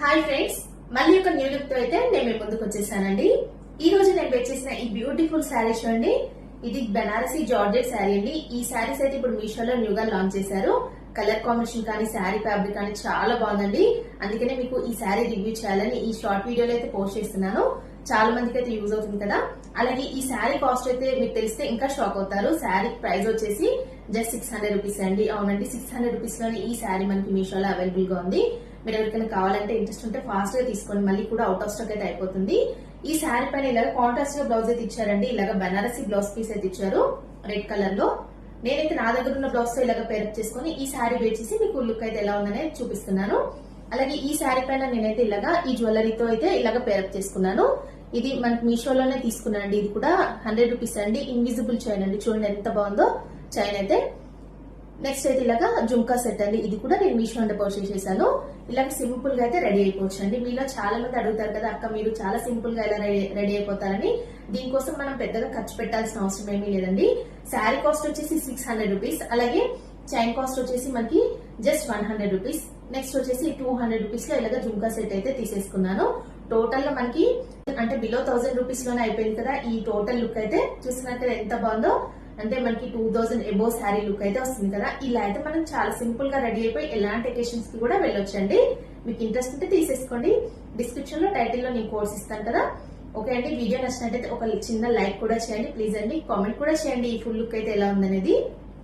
Hi friends, మళ్ళీ ఒక new look తో అయితే నేను మీ ముందుకు వచ్చేసానండి. ఈ రోజు నేను వచ్చేసిన ఈ బ్యూటిఫుల్ శారీ చూడండి. ఇది బెనారసీ జార్జెట్ శారీ అండి. ఈ శారీస్ అయితే ఇప్పుడు మీషోలో న్యూగా లాంచ్ చేశారు. కలర్ కాంబినేషన్ కానీ శారీ ఫ్యాబ్రిక్ కానీ చాలా బాగుందండి. అందుకనే మీకు ఈ శారీ రివ్యూ చేయాలని ఈ షార్ట్ వీడియోలో అయితే పోస్ట్ చేస్తున్నాను. చాలా మందికి అయితే యూజ్ అవుతుంది కదా. అలాగే ఈ శారీ కాస్ట్ అయితే మీకు తెలిస్తే ఇంకా షాక్ అవుతారు. శారీ ప్రైస్ వచ్చేసి జస్ట్ 600 రూపీస్ అండి. అవునండి, 600 రూపీస్ లోనే ఈ శారీ మనకి మీషోలో అవైలబుల్ గా ఉంది. మీరు ఎవరికైనా కావాలంటే ఇంట్రెస్ట్ ఉంటే ఫాస్ట్ గా తీసుకోండి, మళ్ళీ కూడా అవుట్ ఆఫ్ స్టాక్ అయితే అయిపోతుంది. ఈ శారీ పైన ఇలాగ కాంట్రాస్ట్ లో బ్లౌజ్ అయితే ఇచ్చారండి. ఇలాగ బనారసీ బ్లౌజ్ పీస్ అయితే ఇచ్చారు రెడ్ కలర్ లో. నేనైతే నా దగ్గర ఉన్న బ్లౌజ్ తో ఇలాగ పేరప్ చేసుకుని ఈ శారీ వేర్ చేసి మీకు లుక్ అయితే ఎలా ఉందనే చూపిస్తున్నాను. అలాగే ఈ శారీ పైన నేనైతే ఇలాగా ఈ జ్యువెలరీతో అయితే ఇలాగ పేరప్ చేసుకున్నాను. ఇది మనకి మీషోలోనే తీసుకున్నానండి. ఇది కూడా 100 రూపీస్ అండి. ఇన్విజిబుల్ చైన్ అండి, చూడండి ఎంత బాగుందో చైన్ అయితే. నెక్స్ట్ అయితే ఇలాగా జుంకా సెట్ అండి. ఇది కూడా నేను మీషో అంటే పర్చేస్ చేశాను. ఇలాగ సింపుల్ గా అయితే రెడీ అయిపోవచ్చు అండి. మీలో చాలా మంది అడుగుతారు కదా, అక్క మీరు చాలా సింపుల్ గా ఎలా రెడీ అయిపోతారని. దీనికోసం మనం పెద్దగా ఖర్చు పెట్టాల్సిన అవసరం ఏమీ లేదండి. శారీ కాస్ట్ వచ్చేసి 600 రూపీస్. అలాగే చైన్ కాస్ట్ వచ్చేసి మనకి జస్ట్ 100 రూపీస్. నెక్స్ట్ వచ్చేసి 200 రూపీస్ లో ఇలాగ జుంకా సెట్ అయితే తీసేసుకున్నాను. టోటల్ లో మనకి అంటే బిలో 1000 రూపీస్ లోనే అయిపోయింది కదా. ఈ టోటల్ లుక్ అయితే చూసినట్టు ఎంత బాగుందో. అంటే మనకి 2000 ఎబో శారీ లుక్ అయితే వస్తుంది కదా. ఇలా అయితే మనం చాలా సింపుల్ గా రెడీ అయిపోయి ఎలాంటి అకేషన్స్ కి కూడా వెళ్ళొచ్చండి. మీకు ఇంట్రెస్ట్ ఉంటే తీసేసుకోండి. డిస్క్రిప్షన్ లో టైటిల్ లో నేను కోర్స్ ఇస్తాను కదా. ఓకే అండి, వీడియో నచ్చినట్టయితే ఒక చిన్న లైక్ కూడా చేయండి ప్లీజ్ అండి. కామెంట్ కూడా చేయండి ఈ ఫుల్ లుక్ అయితే ఎలా ఉందనేది.